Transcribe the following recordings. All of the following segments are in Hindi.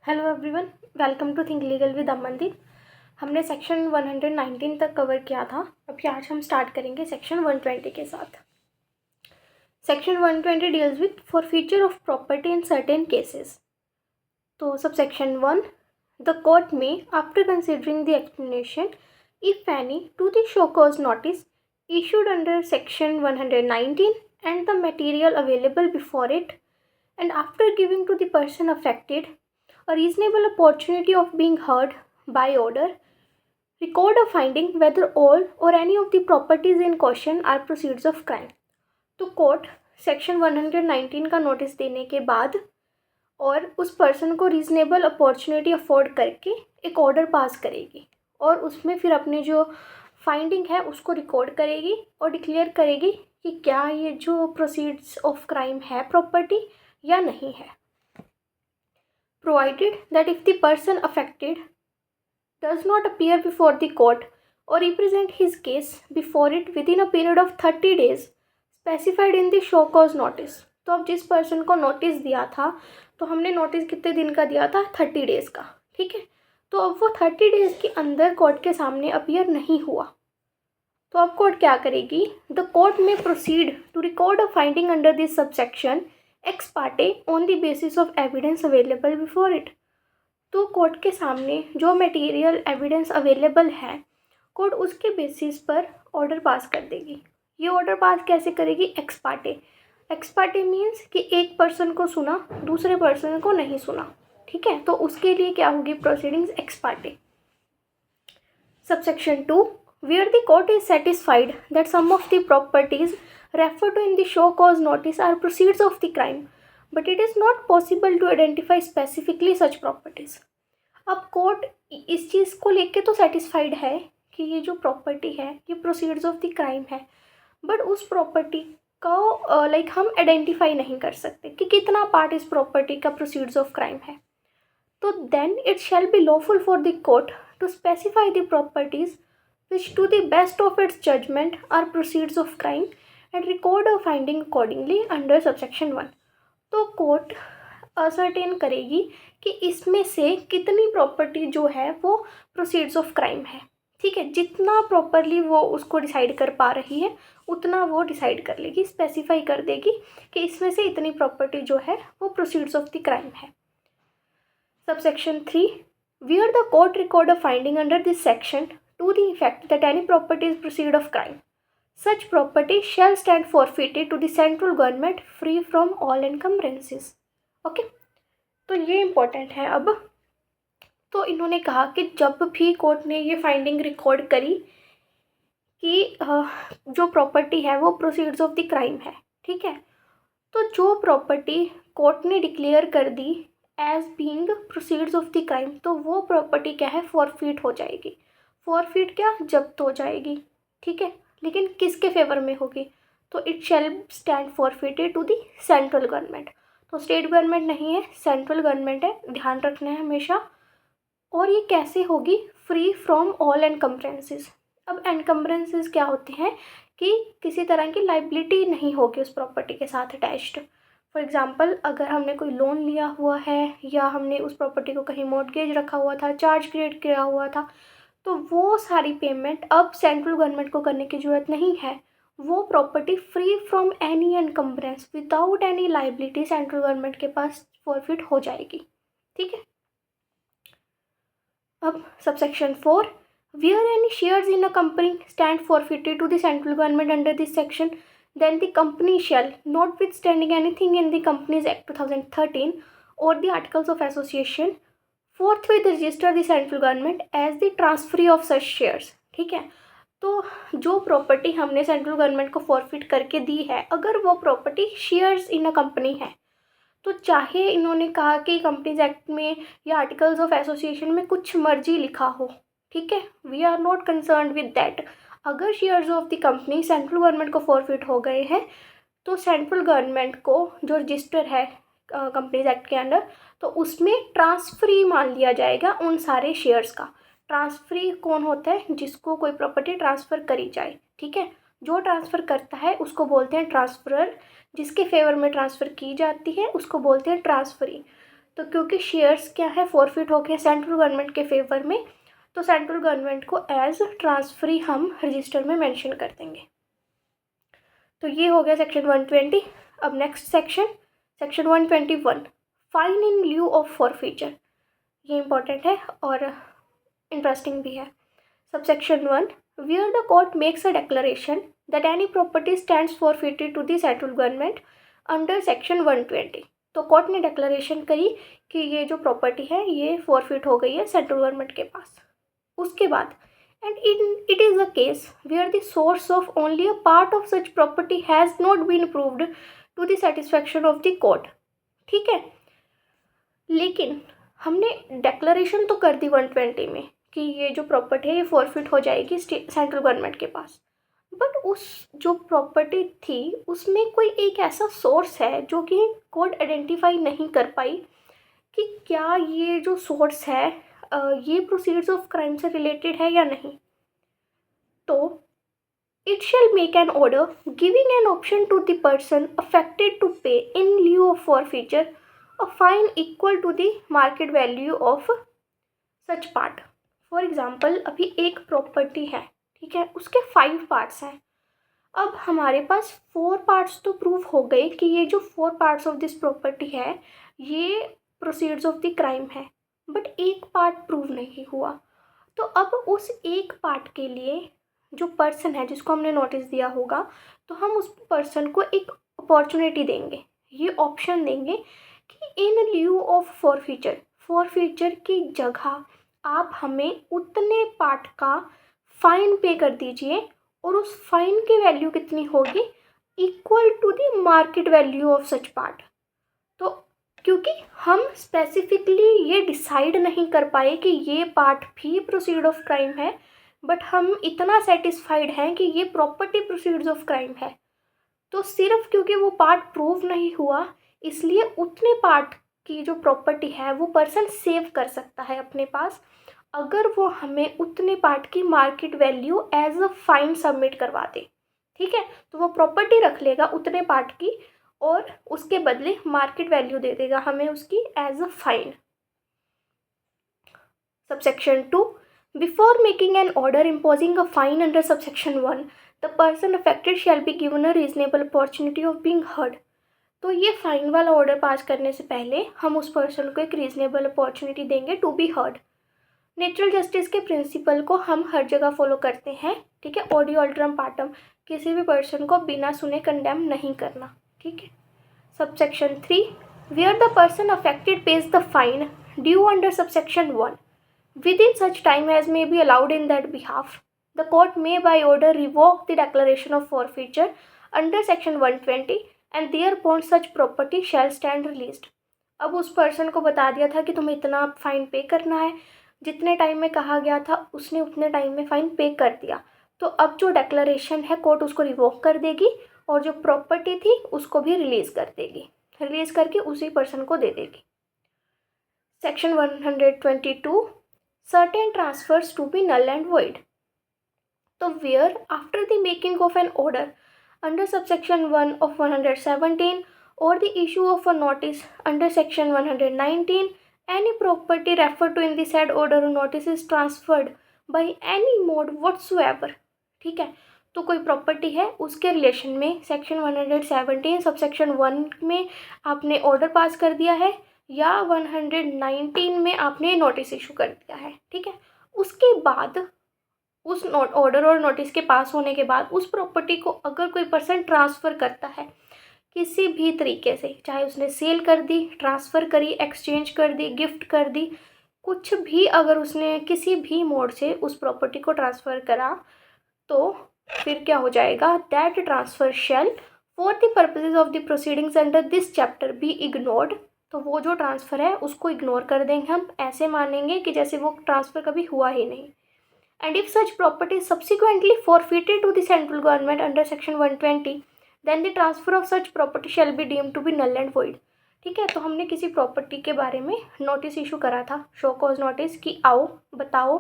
Hello everyone, welcome to Think Legal with Amandeep. हमने सेक्शन 119 तक कवर किया था। अभी आज हम स्टार्ट करेंगे सेक्शन 120 के साथ। Section 120 deals with forfeiture of property in certain cases. तो सब सेक्शन 1, द कोर्ट में after considering the explanation if any two the show cause notice issued under section 119 and the material available before it, and after giving to the person affected a reasonable opportunity of being heard by order, record a finding whether all or any of the properties in question are proceeds of crime. तो कोर्ट सेक्शन 119 का नोटिस देने के बाद और उस पर्सन को रीजनेबल अपॉर्चुनिटी अफोर्ड करके एक ऑर्डर पास करेगी और उसमें फिर अपनी जो फाइंडिंग है उसको रिकॉर्ड करेगी और डिक्लेयर करेगी कि क्या ये जो प्रोसीड्स ऑफ क्राइम है प्रॉपर्टी या नहीं है। Provided that if the person affected does not appear before the court or represent his case before it within a period of 30 days specified in the show cause notice। तो अब जिस पर्सन को नोटिस दिया था, तो हमने नोटिस कितने दिन का दिया था? 30 डेज़ का। ठीक है, तो अब वो 30 डेज़ के अंदर कोर्ट के सामने अपीयर नहीं हुआ, तो अब कोर्ट क्या करेगी? The court may proceed to record a finding under this subsection ex parte on the basis of evidence available before it. तो कोर्ट के सामने जो मटेरियल एविडेंस अवेलेबल है, कोर्ट उसके बेसिस पर ऑर्डर पास कर देगी। ये ऑर्डर पास कैसे करेगी? Ex parte. Ex parte means कि एक पर्सन को सुना, दूसरे पर्सन को नहीं सुना। ठीक है, तो उसके लिए क्या होगी? Proceedings x Partey. Subsection 2, where the court is satisfied that some of the properties referred to in the show cause notice are proceeds of the crime, but it is not possible to identify specifically such properties। अब कोर्ट इस चीज़ को लेके तो सेटिस्फाइड है कि ये जो प्रॉपर्टी है ये प्रोसीड्स ऑफ द क्राइम है, बट उस प्रॉपर्टी को हम आइडेंटिफाई नहीं कर सकते कि कितना पार्ट इस प्रॉपर्टी का प्रोसीड्स ऑफ क्राइम है। तो then it shall be lawful for the court to specify the properties which to the best of its judgment are proceeds of crime and record a finding accordingly under subsection 1। तो कोर्ट असर्टेन करेगी कि इसमें से कितनी प्रॉपर्टी जो है वो प्रोसीड्स ऑफ क्राइम है। ठीक है, जितना प्रॉपरली वो उसको डिसाइड कर पा रही है उतना वो डिसाइड कर लेगी, स्पेसिफाई कर देगी कि इसमें से इतनी प्रॉपर्टी जो है वो प्रोसीड्स ऑफ द क्राइम है। Subsection 3, where the court record a finding under this section to the effect that any property is proceed of crime, such property shall stand forfeited to the central government free from all encumbrances। Okay, तो ये इम्पोर्टेंट है। अब तो इन्होंने कहा कि जब भी कोर्ट ने ये फाइंडिंग रिकॉर्ड करी कि जो प्रॉपर्टी है वो प्रोसीड्स ऑफ द क्राइम है, ठीक है, तो जो प्रॉपर्टी कोर्ट ने डिक्लेयर कर दी as being proceeds of the crime, तो वो प्रॉपर्टी क्या है? फॉरफिट हो जाएगी। फॉरफिट क्या? जब्त हो जाएगी। ठीक है, लेकिन किसके फेवर में होगी? तो it shall stand forfeited to the central government. तो स्टेट गवर्नमेंट नहीं है, सेंट्रल गवर्नमेंट है, ध्यान रखना है हमेशा। और ये कैसे होगी? Free from all encumbrances. अब एनकम्ब्रेंसेस क्या होते हैं कि किसी तरह की लाइबिलिटी नहीं होगी उस प्रॉपर्टी के साथ अटैच्ड। फॉर एग्ज़ाम्पल, अगर हमने कोई लोन लिया हुआ है या हमने उस प्रॉपर्टी को कहीं मॉर्गेज रखा हुआ था, चार्ज क्रिएट किया हुआ था, तो वो सारी पेमेंट अब सेंट्रल गवर्नमेंट को करने की ज़रूरत नहीं है। वो property free from any encumbrance without any liability central government के पास फॉरफिट हो जाएगी। ठीक है, अब subsection 4, where any shares in a company stand forfeited to the central government under this section, then the company shall, notwithstanding anything in the Companies Act 2013 or the Articles of Association, forthwith register the central government as the transferee of such shares। ठीक है, तो जो प्रॉपर्टी हमने सेंट्रल गवर्नमेंट को फॉरफिट करके दी है, अगर वो property shares in a company है, तो चाहे इन्होंने कहा कि कंपनीज एक्ट में या आर्टिकल्स ऑफ एसोसिएशन में कुछ मर्जी लिखा हो, ठीक है, we are not concern with that. अगर shares of the company central government को फॉरफिट हो गए हैं, तो सेंट्रल गवर्नमेंट को जो रजिस्टर है कंपनीज एक्ट के अंडर, तो उसमें ट्रांसफरी मान लिया जाएगा उन सारे शेयर्स का। ट्रांसफरी कौन होता है? जिसको कोई प्रॉपर्टी ट्रांसफ़र करी जाए। ठीक है, जो ट्रांसफ़र करता है उसको बोलते हैं ट्रांसफरर, जिसके फेवर में ट्रांसफ़र की जाती है उसको बोलते हैं ट्रांसफरी। तो क्योंकि शेयर्स क्या है, फॉरफिट हो गए सेंट्रल गवर्नमेंट के फेवर में, तो सेंट्रल गवर्नमेंट को एज ट्रांसफरी हम रजिस्टर में मेंशन कर देंगे। तो ये हो गया सेक्शन 120। अब next section 121, fine in lieu of forfeiture. ये इंपॉर्टेंट है और इंटरेस्टिंग भी है। Subsection 1, where the court makes a declaration that any property stands forfeited to the central government under section 120। तो कोर्ट ने डिक्लेरेशन करी कि ये जो प्रॉपर्टी है ये फॉरफिट हो गई है सेंट्रल गवर्नमेंट के पास। उसके बाद and it is a case where the source of only a part of such property has not been proved to the satisfaction of the court। ठीक है, लेकिन हमने डिक्लेरेशन तो कर दी 120 में कि ये जो प्रॉपर्टी है ये फॉरफिट हो जाएगी सेंट्रल गवर्नमेंट के पास, बट उस जो प्रॉपर्टी थी उसमें कोई एक ऐसा सोर्स है जो कि कोर्ट आइडेंटिफाई नहीं कर पाई कि क्या ये जो सोर्स है ये प्रोसीड्स ऑफ क्राइम से रिलेटेड है या नहीं। तो it shall make an order giving an option to the person affected to pay in lieu of forfeiture a fine equal to the market value of such part. For example, अभी एक प्रॉपर्टी है, ठीक है, उसके 5 पार्ट्स हैं। अब हमारे पास 4 पार्ट्स तो प्रूव हो गए कि ये जो 4 पार्ट्स ऑफ दिस प्रॉपर्टी है ये प्रोसीड्स ऑफ द क्राइम है, बट एक पार्ट प्रूव नहीं हुआ। तो अब उस एक पार्ट के लिए जो पर्सन है जिसको हमने नोटिस दिया होगा, तो हम उस पर्सन को एक अपॉर्चुनिटी देंगे, ये ऑप्शन देंगे कि इन ल्यू ऑफ फॉरफीचर की जगह आप हमें उतने पार्ट का फाइन पे कर दीजिए, और उस फाइन की वैल्यू कितनी होगी, equal to the market value of such part. तो क्योंकि हम स्पेसिफिकली ये डिसाइड नहीं कर पाए कि ये पार्ट भी प्रोसीड ऑफ क्राइम है, बट हम इतना सेटिस्फाइड हैं कि ये प्रॉपर्टी प्रोसीड्स ऑफ क्राइम है, तो सिर्फ क्योंकि वो पार्ट प्रूव नहीं हुआ इसलिए उतने पार्ट की जो प्रॉपर्टी है वो पर्सन सेव कर सकता है अपने पास, अगर वो हमें उतने पार्ट की market value as a fine submit करवा दे। ठीक है, तो वो प्रॉपर्टी रख लेगा उतने पार्ट की और उसके बदले मार्केट वैल्यू दे देगा हमें उसकी as a fine. Subsection 2, before making an order imposing a fine under subsection 1 the person affected shall be given a reasonable opportunity of being heard. तो ये फाइन वाला ऑर्डर पास करने से पहले हम उस पर्सन को एक रीजनेबल अपॉर्चुनिटी देंगे to be heard. Natural justice के प्रिंसिपल को हम हर जगह फॉलो करते हैं, ठीक है, ऑडियो अल्टरम पार्टम, किसी भी पर्सन को बिना सुने कंडेम नहीं करना। ठीक है। Subsection 3, where the person affected pays the fine due under subsection 1 within such time as may be allowed in that behalf, the court may by order revoke the declaration of forfeiture under section 120 and thereupon such property shall stand released। अब उस पर्सन को बता दिया था कि तुम्हें इतना फाइन पे करना है, जितने टाइम में कहा गया था उसने उतने टाइम में फाइन पे कर दिया, तो अब जो डेक्लरेशन है कोर्ट उसको रिवोक कर देगी और जो प्रॉपर्टी थी उसको भी रिलीज़ कर देगी, रिलीज करके उसी पर्सन को दे देगी। Section 122, certain transfers to be null and void। तो where after the making of an order under subsection 1 of 117 or the issue of a notice under section 119 any property referred to in the said order or notice is transferred by any mode whatsoever। ठीक है, तो कोई प्रॉपर्टी है उसके रिलेशन में सेक्शन 117 सबसेक्शन 1 में आपने ऑर्डर पास कर दिया है या 119 में आपने नोटिस इशू कर दिया है। ठीक है, उसके बाद उस ऑर्डर और नोटिस के पास होने के बाद उस प्रॉपर्टी को अगर कोई पर्सन ट्रांसफ़र करता है किसी भी तरीके से, चाहे उसने सेल कर दी, ट्रांसफ़र करी, एक्सचेंज कर दी, गिफ्ट कर दी, कुछ भी अगर उसने किसी भी मोड से उस प्रॉपर्टी को ट्रांसफ़र करा, तो फिर क्या हो जाएगा, that transfer shall for the purposes of the proceedings under this chapter be ignored. तो वो जो ट्रांसफ़र है उसको इग्नोर कर देंगे, हम ऐसे मानेंगे कि जैसे वो ट्रांसफ़र कभी हुआ ही नहीं। And if such property subsequently forfeited to the central government under section 120 then the transfer of such property shall be deemed to be null and void. ठीक है, तो हमने किसी प्रॉपर्टी के बारे में नोटिस इशू करा था, शो कॉज नोटिस, कि आओ बताओ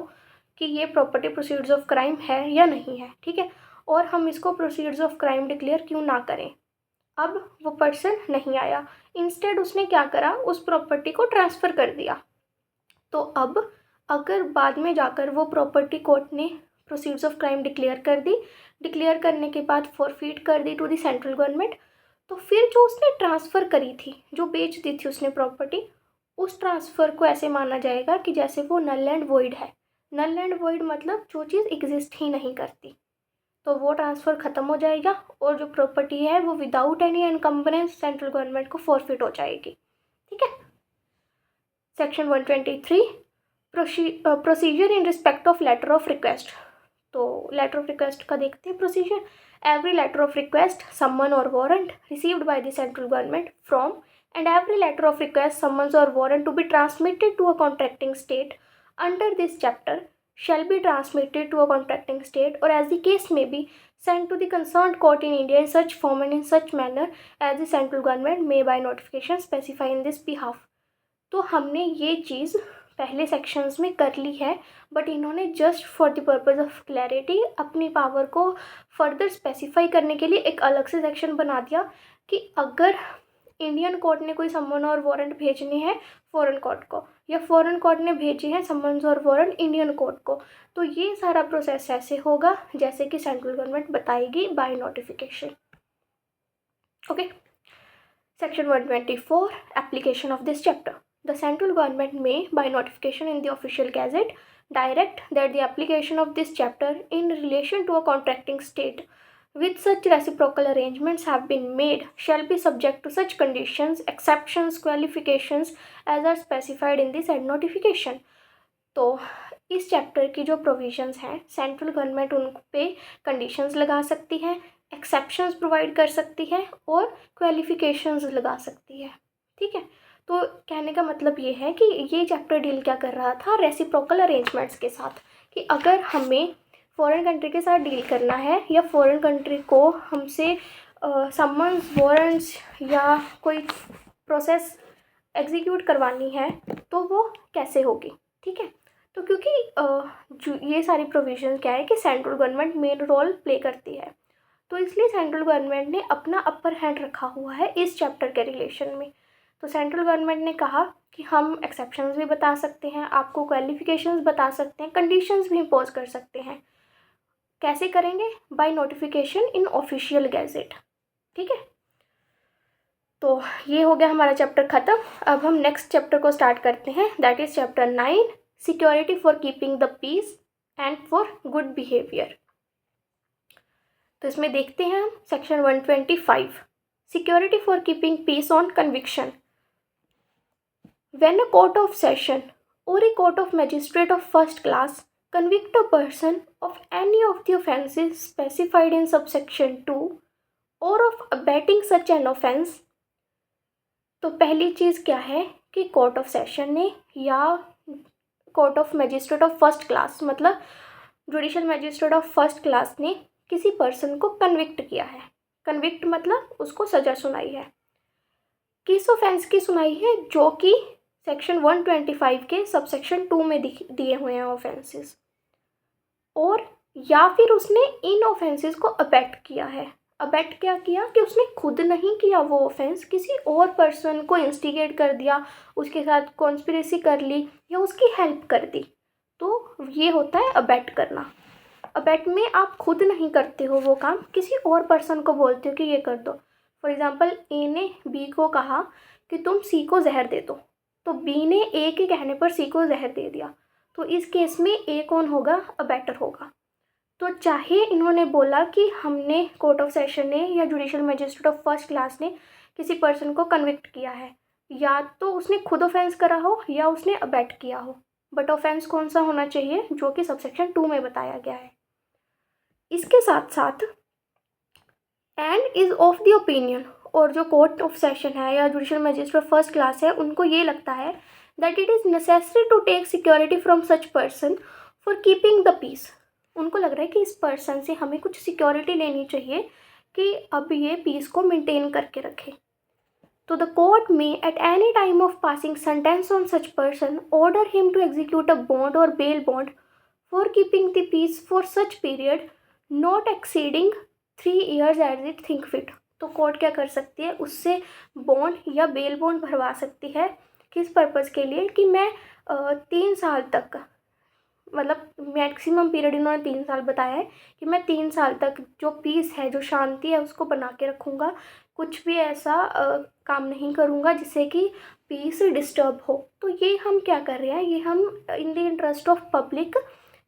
कि ये प्रॉपर्टी प्रोसीड्स ऑफ क्राइम है या नहीं है। ठीक है, और हम इसको प्रोसीड्स ऑफ क्राइम डिक्लेयर क्यों ना करें। अब वो पर्सन नहीं आया, इंस्टेड उसने क्या करा, उस प्रॉपर्टी को ट्रांसफ़र कर दिया। तो अब अगर बाद में जाकर वो प्रॉपर्टी कोर्ट ने प्रोसीड्स ऑफ क्राइम डिक्लेयर कर दी, डिक्लेयर करने के बाद फॉरफिट कर दी टू द सेंट्रल गवर्नमेंट, तो फिर जो उसने ट्रांसफ़र करी थी, जो बेच दी थी उसने प्रॉपर्टी, उस ट्रांसफ़र को ऐसे माना जाएगा कि जैसे वो नल एंड वॉइड है। नल एंड वॉइड मतलब जो चीज़ एग्जिस्ट ही नहीं करती, तो वो ट्रांसफ़र ख़त्म हो जाएगा और जो प्रॉपर्टी है वो without any encumbrance central government को फॉरफिट हो जाएगी। ठीक है। Section 123 procedure in respect of letter of request. तो लेटर ऑफ रिक्वेस्ट का देखते हैं procedure. Every letter of request, summon और warrant received by the central government from and every letter of request, summons or warrant to be transmitted to a contracting state under this chapter shall be transmitted to a contracting state or as the case may be sent to the concerned court in India in such form and in such manner as the central government may by notification specify in this behalf। तो हमने ये चीज़ पहले सेक्शंस में कर ली है, बट इन्होंने just for the purpose of clarity अपनी पावर को फर्दर स्पेसिफाई करने के लिए एक अलग से सेक्शन बना दिया कि अगर इंडियन कोर्ट ने कोई समन और वारंट भेजने हैं फॉरेन कोर्ट को, या फॉरेन कोर्ट ने भेजे हैं समन्स और वारंट इंडियन कोर्ट को, तो ये सारा प्रोसेस ऐसे होगा जैसे कि सेंट्रल गवर्नमेंट बताएगी by notification. Okay. Section 124 application of this chapter. The central government may, by notification in the official gazette, direct that the application of this chapter in relation to a contracting state with such reciprocal arrangements have been made shall be subject to such conditions, exceptions, qualifications as are specified in the said notification। तो इस चैप्टर की जो प्रोविजंस हैं, सेंट्रल गवर्नमेंट उन पे कंडीशंस लगा सकती है, एक्सेप्शंस प्रोवाइड कर सकती है और क्वालिफिकेशंस लगा सकती है। ठीक है। तो कहने का मतलब ये है कि ये चैप्टर डील क्या कर रहा था, रेसिप्रोकल अरेंजमेंट्स के साथ, कि अगर हमें फॉरेन कंट्री के साथ डील करना है या फॉरेन कंट्री को हमसे समन्स, वारंट्स या कोई प्रोसेस एग्जीक्यूट करवानी है तो वो कैसे होगी। ठीक है। तो क्योंकि ये सारी प्रोविजन क्या है कि central government main role play करती है, तो इसलिए सेंट्रल गवर्नमेंट ने अपना अपर हैंड रखा हुआ है इस चैप्टर के रिलेशन में। तो सेंट्रल गवर्नमेंट ने कहा कि हम एक्सेप्शंस भी बता सकते हैं, आपको क्वालिफिकेशंस बता सकते हैं, कंडीशंस भी इम्पोज कर सकते हैं। कैसे करेंगे? By notification in official gazette. ठीक है। तो ये हो गया हमारा चैप्टर ख़त्म। अब हम नेक्स्ट चैप्टर को स्टार्ट करते हैं, that is chapter 9, security for keeping the peace and for good behaviour. तो इसमें देखते हैं हम section 125, security for keeping peace on conviction. When a court of session or a court of magistrate of first class convict a person of any of the offences specified in subsection 2 or of abetting such an offence, तो पहली चीज़ क्या है कि कोर्ट ऑफ सेशन ने या court of magistrate of first class, मतलब judicial magistrate of first class ने किसी पर्सन को कन्विक्ट किया है। कन्विक्ट मतलब उसको सज़ा सुनाई है। किस ऑफेंस की सुनाई है? जो कि सेक्शन 125 के सबसेक्शन 2 में दिए हुए हैं ऑफेंसेस, और या फिर उसने इन ऑफेंसेस को अबेट किया है। अबेट क्या किया कि उसने खुद नहीं किया वो ऑफेंस, किसी और पर्सन को इंस्टिगेट कर दिया, उसके साथ कॉन्स्पिरेसी कर ली या उसकी हेल्प कर दी, तो ये होता है अबेट करना। अबेट में आप खुद नहीं करते हो वो काम, किसी और पर्सन को बोलते हो कि ये कर दो। फॉर एग्ज़ाम्पल, ए ने बी को कहा कि तुम सी को जहर दे दो, तो बी ने ए के कहने पर सी को जहर दे दिया, तो इस केस में ए कौन होगा? अबेटर होगा। तो चाहे इन्होंने बोला कि हमने कोर्ट ऑफ सेशन ने या judicial magistrate of first class ने किसी पर्सन को कन्विक्ट किया है, या तो उसने खुद ऑफेंस करा हो या उसने अबेट किया हो, बट ऑफेंस कौन सा होना चाहिए? जो कि सबसेक्शन 2 में बताया गया है। इसके साथ साथ and is of the opinion, और जो कोर्ट ऑफ सेशन है या जुडिशल मैजिस्ट्रेट फर्स्ट क्लास है, उनको ये लगता है that it is necessary to take security from such person for keeping the peace. उनको लग रहा है कि इस पर्सन से हमें कुछ सिक्योरिटी लेनी चाहिए कि अब ये पीस को मेंटेन करके रखे। तो द कोर्ट में at any time of passing sentence on such person order him to execute a bond और bail bond for keeping the peace for such period not exceeding 3 years as it think fit. तो कोर्ट क्या कर सकती है, उससे बॉन्ड या बेल बॉन्ड भरवा सकती है। किस पर्पज़ के लिए, कि मैं 3 साल तक, मतलब मैक्सिमम पीरियड इन्होंने 3 साल बताया है कि मैं 3 साल तक जो पीस है, जो शांति है, उसको बना के रखूँगा, कुछ भी ऐसा काम नहीं करूँगा जिससे कि पीस डिस्टर्ब हो। तो ये हम क्या कर रहे हैं, ये हम in the interest of public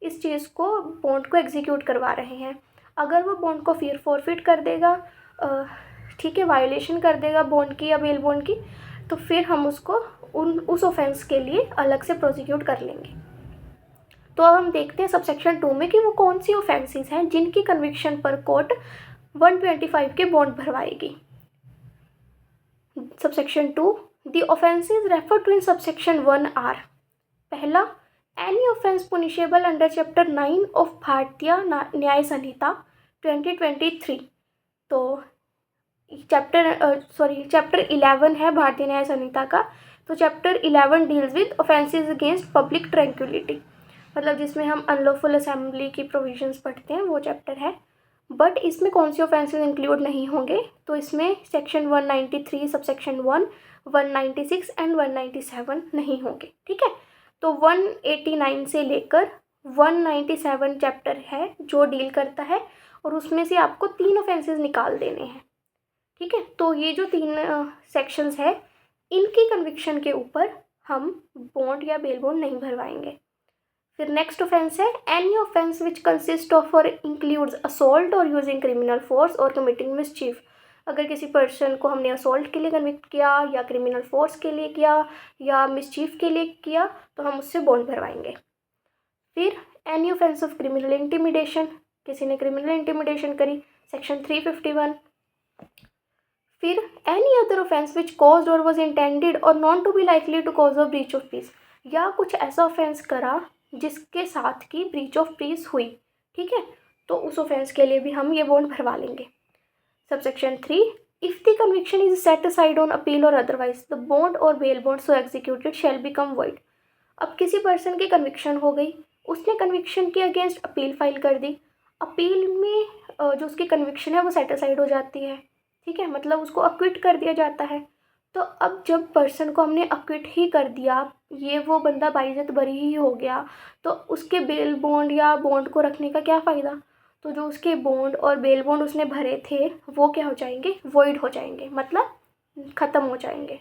इस चीज़ को, बॉन्ड को एग्जीक्यूट करवा रहे हैं। अगर वो बॉन्ड को फिर फॉरफिट कर देगा, ठीक है, वायोलेशन कर देगा बॉन्ड की या बेल बॉन्ड की, तो फिर हम उसको उस ऑफेंस के लिए अलग से प्रोसिक्यूट कर लेंगे। तो अब हम देखते हैं सबसेक्शन 2 में कि वो कौन सी ऑफेंसेस हैं जिनकी कन्विक्शन पर कोर्ट 125 के बॉन्ड भरवाएगी। Subsection 2, the offences refer to in subsection 1 are, पहला, any offence punishable under chapter 9 of Bharatiya Nyaya संहिता 2023। तो चैप्टर 11 है भारतीय न्याय संहिता का। तो chapter 11 deals with offences against public tranquillity, मतलब जिसमें हम अनलॉफुल असेंबली की प्रोविजंस पढ़ते हैं, वो चैप्टर है। बट इसमें कौन सी ऑफेंसेस इंक्लूड नहीं होंगे, तो इसमें सेक्शन 193 सबसेक्शन 1, 196 एंड 197 नहीं होंगे, ठीक है। तो 189 से लेकर 197 चैप्टर है जो डील करता है, और उसमें से आपको 3 ऑफेंसेस निकाल देने हैं, ठीक है। तो ये जो 3 सेक्शंस है, इनकी कन्विक्शन के ऊपर हम बॉन्ड या बेल बॉन्ड नहीं भरवाएंगे। फिर नेक्स्ट ऑफेंस है, any offence which consist of और इंक्लूड्स असॉल्ट और यूजिंग क्रिमिनल फोर्स और कमिटिंग मिसचीफ। अगर किसी पर्सन को हमने असॉल्ट के लिए कन्विक्ट किया, या क्रिमिनल फोर्स के लिए किया, या मिसचीफ के लिए किया, तो हम उससे बॉन्ड भरवाएंगे। फिर any offence of criminal intimidation, किसी ने क्रिमिनल इंटिमिडेशन करी, सेक्शन 351। फिर any other offence which caused or was intended or known to be likely to cause of breach of peace, या कुछ ऐसा ऑफेंस करा जिसके साथ की ब्रीच ऑफ पीस हुई, ठीक है, तो उस ऑफेंस के लिए भी हम ये बॉन्ड भरवा लेंगे। Subsection 3, if the conviction is set aside on appeal और अदरवाइज द बॉन्ड और बेल बॉन्ड सो एग्जीक्यूटेड शैल बिकम वॉइड। अब किसी पर्सन की कन्विक्शन हो गई, उसने कन्विक्शन के अगेंस्ट अपील फाइल कर दी, अपील में जो उसकी कन्विक्शन है वो सेट असाइड हो जाती है, ठीक है, मतलब उसको अक्विट कर दिया जाता है। तो अब जब पर्सन को हमने अक्विट ही कर दिया, ये वो बंदा बाइज्जत बरी ही हो गया, तो उसके बेल बॉन्ड या बॉन्ड को रखने का क्या फ़ायदा। तो जो उसके बॉन्ड और बेल बॉन्ड उसने भरे थे वो क्या हो जाएंगे, वॉइड हो जाएंगे, मतलब ख़त्म हो जाएंगे।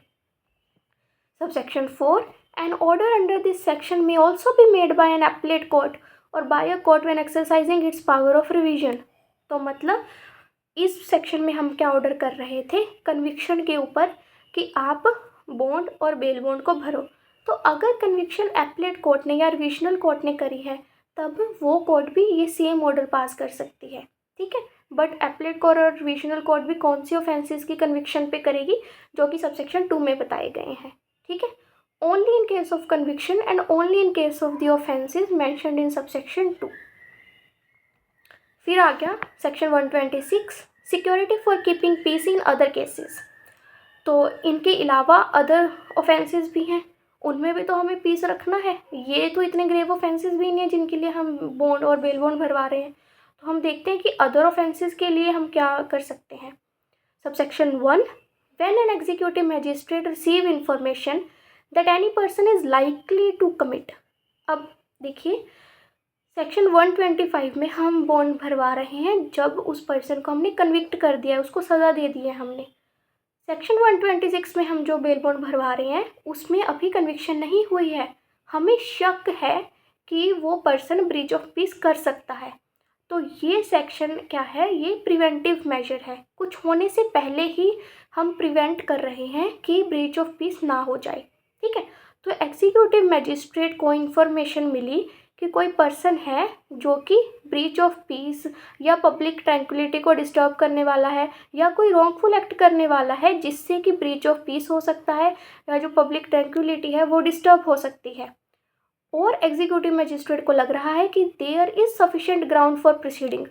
Subsection 4, an order under this section may also be made by an appellate court और by a court when exercising its power of revision. तो मतलब इस सेक्शन में हम क्या ऑर्डर कर रहे थे, कन्विक्शन के ऊपर, कि आप बॉन्ड और बेल बॉन्ड को भरो। तो अगर कन्विक्शन एप्लेट कोर्ट ने या रिविजनल कोर्ट ने करी है, तब वो कोर्ट भी ये सेम ऑर्डर पास कर सकती है, ठीक है। बट एप्लेट कोर्ट और रिविजनल कोर्ट भी कौन सी ऑफेंसेस की कन्विक्शन पे करेगी, जो कि सबसेक्शन 2 में बताए गए हैं, ठीक है। Only in case of conviction and only in case of the offences mentioned in subsection 2। फिर आ गया section 126, security for keeping peace in other cases. तो इनके अलावा अदर ऑफेंसेस भी हैं, उनमें भी तो हमें पीस रखना है। ये तो इतने ग्रेव ऑफेंसेस भी नहीं है जिनके लिए हम बॉन्ड और बेल बॉन्ड भरवा रहे हैं। तो हम देखते हैं कि अदर ऑफेंसेस के लिए हम क्या कर सकते हैं। Subsection 1, when an executive magistrate receive information that any person is likely to commit. अब देखिए, सेक्शन 125 में हम बॉन्ड भरवा रहे हैं जब उस पर्सन को हमने कन्विक्ट कर दिया है, उसको सज़ा दे दी है हमने। सेक्शन 126 में हम जो बेल बॉन्ड भरवा रहे हैं उसमें अभी कन्विक्शन नहीं हुई है, हमें शक है कि वो पर्सन ब्रीच ऑफ पीस कर सकता है। तो ये सेक्शन क्या है, ये प्रिवेंटिव मेजर है, कुछ होने से पहले ही हम प्रिवेंट कर रहे हैं कि ब्रीच ऑफ पीस ना हो जाए, ठीक है। तो एग्जीक्यूटिव मैजिस्ट्रेट को इन्फॉर्मेशन मिली कि कोई पर्सन है जो कि ब्रीच ऑफ पीस या पब्लिक ट्रैंक्विलिटी को डिस्टर्ब करने वाला है, या कोई रॉन्गफुल एक्ट करने वाला है जिससे कि ब्रीच ऑफ पीस हो सकता है, या जो पब्लिक ट्रैंक्विलिटी है वो डिस्टर्ब हो सकती है, और एग्जीक्यूटिव मैजिस्ट्रेट को लग रहा है कि there is sufficient ground for proceeding.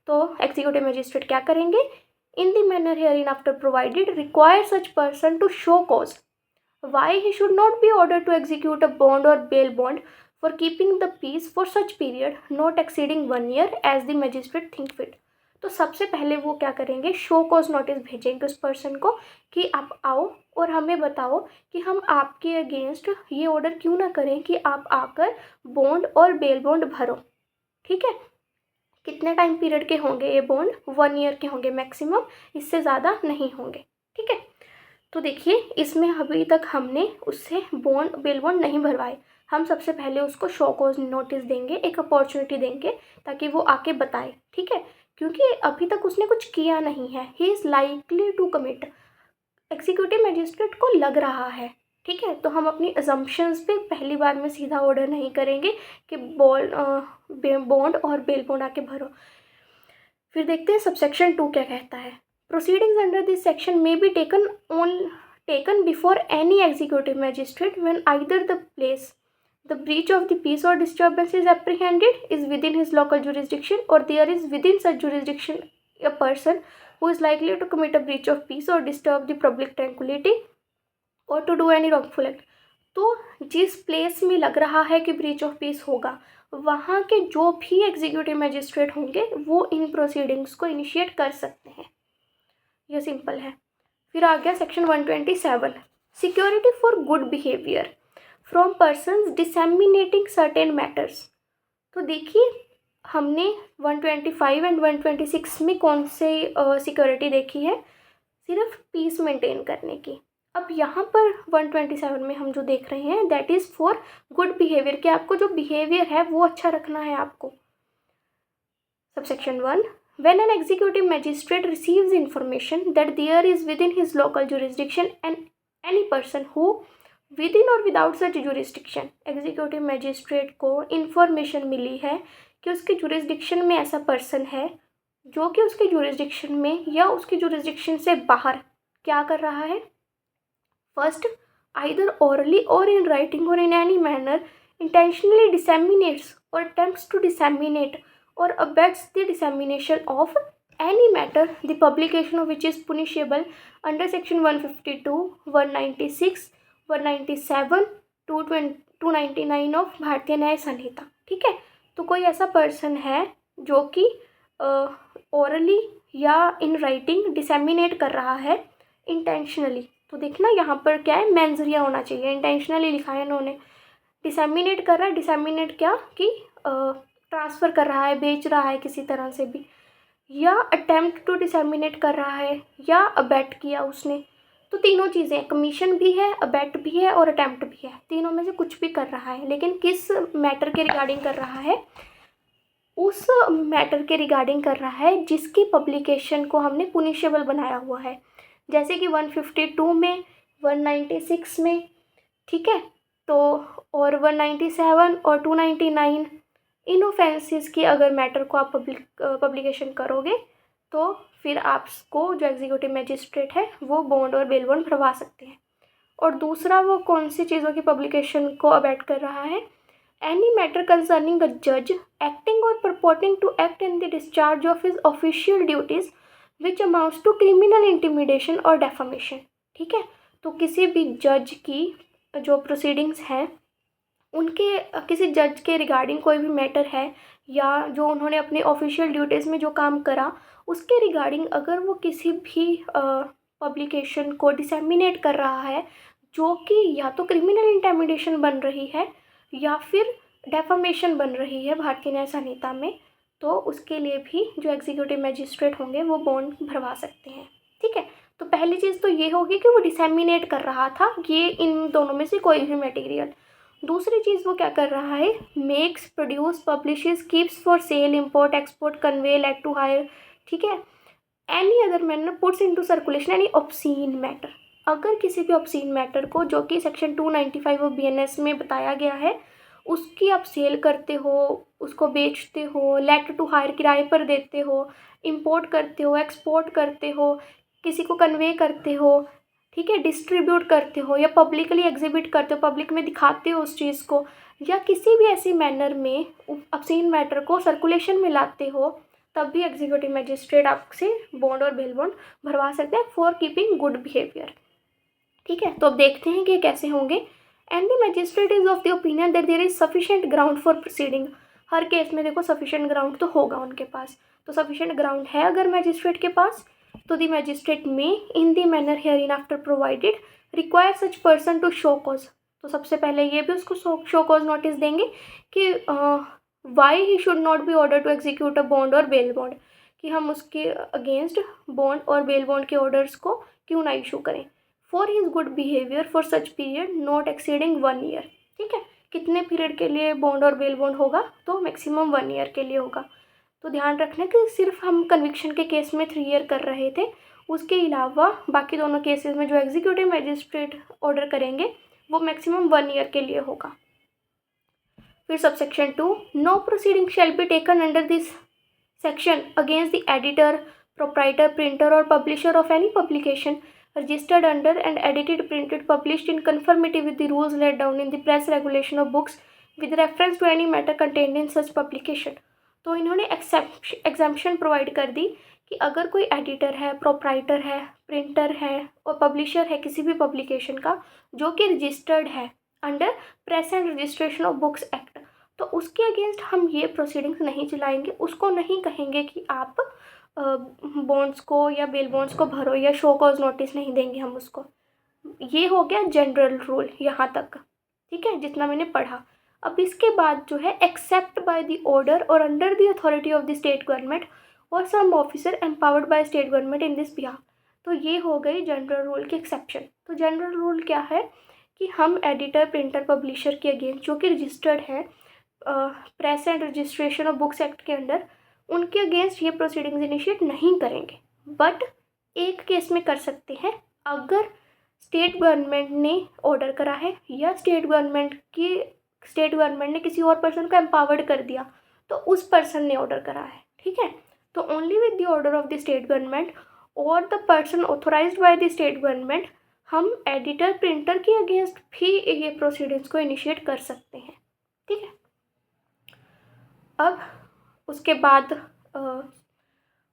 तो एग्जीक्यूटिव मैजिस्ट्रेट क्या करेंगे, in the manner hereinafter provided require such person to show cause why he should not be order to execute a bond और bail bond for keeping the peace for such period not exceeding 1 year as the magistrate think fit। तो सबसे पहले वो क्या करेंगे, शो कॉज नोटिस भेजेंगे उस पर्सन को कि आप आओ और हमें बताओ कि हम आपके अगेंस्ट ये ऑर्डर क्यों ना करें कि आप आकर बॉन्ड और बेल बॉन्ड भरो। ठीक है, कितने टाइम पीरियड के होंगे ये बॉन्ड, 1 ईयर के होंगे मैक्सिमम, इससे ज़्यादा नहीं होंगे। ठीक है, तो देखिए इसमें अभी तक हमने उससे बॉन्ड बेल बॉन्ड नहीं भरवाए। हम सबसे पहले उसको शो कॉज नोटिस देंगे, एक अपॉर्चुनिटी देंगे ताकि वो आके बताए। ठीक है, क्योंकि अभी तक उसने कुछ किया नहीं है, he is likely to commit, executive magistrate को लग रहा है। ठीक है, तो हम अपनी अजम्पशंस पे पहली बार में सीधा ऑर्डर नहीं करेंगे कि बॉन्ड और बेल बॉन्ड आके भरो। फिर देखते हैं सबसेक्शन 2 क्या कहता है। Proceedings under this section may be taken before any executive magistrate when either the place the breach of the peace or disturbance is apprehended is within his local jurisdiction or there is within such jurisdiction a person who is likely to commit a breach of peace or disturb the public tranquility or to do any wrongful act। तो जिस प्लेस में लग रहा है कि ब्रीच ऑफ पीस होगा, वहाँ के जो भी एग्जीक्यूटिव मजिस्ट्रेट होंगे वो इन प्रोसीडिंग्स को इनिशिएट कर सकते हैं। ये सिंपल है। फिर आ गया section 127, security for good behaviour from persons disseminating certain matters. तो देखिए हमने 125 एंड 126 में कौन से सिक्योरिटी देखी है, सिर्फ पीस मेंटेन करने की। अब यहाँ पर 127 में हम जो देख रहे हैं that is for good behaviour, कि आपको जो बिहेवियर है वो अच्छा रखना है आपको। Subsection 1, when an executive magistrate receives information that there is within his local jurisdiction and any person who within or without such jurisdiction, executive magistrate को इन्फॉर्मेशन मिली है कि उसके जुरिस्डिक्शन में ऐसा पर्सन है जो कि उसके जुरिस्डिक्शन में या उसकी जुरिस्डिक्शन से बाहर क्या कर रहा है। First, either orally or in writing or in any manner intentionally disseminates or attempts to disseminate or abets the dissemination of any matter the publication of which is punishable under section 152, 196, 197, 299 of Bharatiya Nyaya संहिता। ठीक है, तो कोई ऐसा पर्सन है जो कि ओरली या इन राइटिंग डिसेमिनेट कर रहा है इंटेंशनली। तो देखना यहाँ पर क्या है, मेंजरिया होना चाहिए, इंटेंशनली लिखा है इन्होंने। डिसेमिनेट कर रहा है, डिसेमिनेट क्या कि ट्रांसफ़र कर रहा है, बेच रहा है किसी तरह से भी, या अटेम्प्ट टू डिसेमिनेट कर रहा है, या अबेट किया उसने। तो तीनों चीज़ें, कमीशन भी है, अबेट भी है और अटेम्प्ट भी है, तीनों में से कुछ भी कर रहा है, लेकिन किस मैटर के रिगार्डिंग कर रहा है, उस मैटर के रिगार्डिंग कर रहा है जिसकी पब्लिकेशन को हमने पुनिशेबल बनाया हुआ है, जैसे कि 152 में, 196 में। ठीक है, तो और 197 और 299 इन ऑफेंसेस की अगर मैटर को आप पब्लिकेशन करोगे तो फिर आपको जो एग्जीक्यूटिव मैजिस्ट्रेट है वो बॉन्ड और बेल बॉन्ड भरवा सकते हैं। और दूसरा वो कौन सी चीज़ों की पब्लिकेशन को अबेट कर रहा है, एनी मैटर कंसर्निंग अ जज एक्टिंग और purporting to act in the discharge of his official duties which amounts to criminal intimidation और डेफामेशन। ठीक है, तो किसी भी जज की जो प्रोसीडिंग्स हैं उनके, किसी जज के रिगार्डिंग कोई भी मैटर है या जो उन्होंने अपने ऑफिशियल ड्यूटीज़ में जो काम करा उसके रिगार्डिंग अगर वो किसी भी पब्लिकेशन को डिसेमिनेट कर रहा है जो कि या तो क्रिमिनल इंटिमिडेशन बन रही है या फिर डेफामेशन बन रही है भारतीय न्याय संहिता में, तो उसके लिए भी जो एग्जीक्यूटिव मैजिस्ट्रेट होंगे वो बॉन्ड भरवा सकते हैं। ठीक है, तो पहली चीज़ तो ये होगी कि वो डिसेमिनेट कर रहा था, ये इन दोनों में से कोई भी मटेरियल। दूसरी चीज़ वो क्या कर रहा है, makes, produces, publishes, keeps for sale, import, export, convey, let to hire. ठीक है, any other manner puts into circulation any obscene matter. अगर किसी भी ऑब्सीन मैटर को जो कि सेक्शन 295 ऑफ BNS में बताया गया है उसकी आप सेल करते हो, उसको बेचते हो, लेट टू हायर किराए पर देते हो, इम्पोर्ट करते हो, एक्सपोर्ट करते हो, किसी को कन्वे करते हो, ठीक है, डिस्ट्रीब्यूट करते हो या पब्लिकली एग्जिबिट करते हो, पब्लिक में दिखाते हो उस चीज़ को, या किसी भी ऐसी मैनर में ऑब्सीन मैटर को सर्कुलेशन में लाते हो, तब भी एग्जीक्यूटिव मैजिस्ट्रेट आपसे बॉन्ड और बेल बॉन्ड भरवा सकते हैं फॉर कीपिंग गुड बिहेवियर। ठीक है, तो अब देखते हैं कि कैसे होंगे। And the magistrate is of the opinion that there is sufficient ground for proceeding. हर केस में देखो सफिशिएंट ग्राउंड तो होगा उनके पास, तो सफिशिएंट ग्राउंड है अगर मैजिस्ट्रेट के पास, तो the magistrate may in the manner hereinafter provided require such person to show cause. तो सबसे पहले ये भी उसको शो कॉज नोटिस देंगे कि why he should not be order to execute a bond और बेल बॉन्ड, कि हम उसके अगेंस्ट बॉन्ड और बेल बॉन्ड के ऑर्डर्स को क्यों ना इशू करें। For his good behaviour for such period not exceeding 1 year. ठीक है, कितने पीरियड के लिए बॉन्ड और बेल बॉन्ड होगा, तो मैक्सिमम 1 ईयर के लिए होगा। तो ध्यान रखना कि सिर्फ हम कन्विक्शन के केस में 3 ईयर कर रहे थे, उसके अलावा बाकी दोनों केसेस में जो एग्जीक्यूटिव मैजिस्ट्रेट ऑर्डर करेंगे वो मैक्सिमम 1 ईयर के लिए होगा। फिर subsection 2, no proceeding shall be taken under this section against the editor, proprietor, printer और publisher of any publication registered under and edited, printed, published in conformity with the rules laid down in the press regulation of books with reference to any matter contained in such publication। तो इन्होंने एग्जाम्पशन प्रोवाइड कर दी कि अगर कोई एडिटर है, प्रोप्राइटर है, प्रिंटर है और पब्लिशर है किसी भी पब्लिकेशन का जो कि रजिस्टर्ड है under press and registration of books act, तो उसके अगेंस्ट हम ये प्रोसीडिंग्स नहीं चलाएंगे। उसको नहीं कहेंगे कि आप बॉन्ड्स को या बेल बॉन्ड्स को भरो या शो कॉज नोटिस नहीं देंगे हम उसको। ये हो गया जनरल रूल यहाँ तक, ठीक है, जितना मैंने पढ़ा। अब इसके बाद जो है एक्सेप्ट बाय द ऑर्डर और under the authority of the state government और some officer empowered by state government in this behalf. तो ये हो गई जनरल रूल की एक्सेप्शन। तो जनरल रूल क्या है कि हम एडिटर, प्रिंटर, पब्लिशर के अगेंस्ट जो कि रजिस्टर्ड है press and registration of books act के अंडर, उनके अगेंस्ट ये प्रोसीडिंग्स इनिशिएट नहीं करेंगे। बट एक केस में कर सकते हैं, अगर स्टेट गवर्नमेंट ने ऑर्डर करा है या स्टेट गवर्नमेंट ने किसी और पर्सन को एम्पावर्ड कर दिया, तो उस पर्सन ने ऑर्डर करा है। ठीक है, तो only with the order of the state government और the person authorised by the state government हम एडिटर, प्रिंटर के अगेंस्ट भी ये प्रोसीडिंग्स को इनिशिएट कर सकते हैं। ठीक है, अब उसके बाद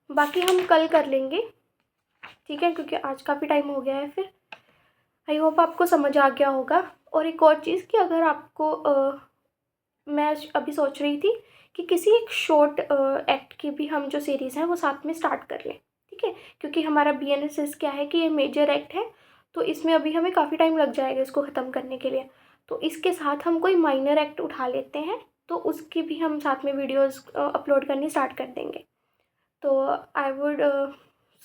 बाकी हम कल कर लेंगे, ठीक है, क्योंकि आज काफ़ी टाइम हो गया है। फिर आई होप आपको समझ आ गया होगा। और एक और चीज़ कि अगर आपको मैं अभी सोच रही थी कि किसी एक शॉर्ट एक्ट की भी हम जो सीरीज़ है वो साथ में स्टार्ट कर लें। ठीक है, क्योंकि हमारा BNSS क्या है कि ये मेजर एक्ट है, तो इसमें अभी हमें काफ़ी टाइम लग जाएगा इसको ख़त्म करने के लिए। तो इसके साथ हम कोई माइनर एक्ट उठा लेते हैं, तो उसकी भी हम साथ में वीडियोस अपलोड करनी स्टार्ट कर देंगे। तो I would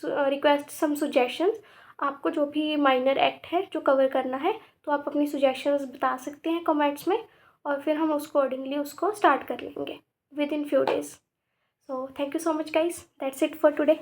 request some suggestions. आपको जो भी माइनर एक्ट है जो कवर करना है, तो आप अपनी सजेशंस बता सकते हैं कमेंट्स में, और फिर हम उसको अकॉर्डिंगली उसको स्टार्ट कर लेंगे with in few days. So thank you so much guys, that's it for today.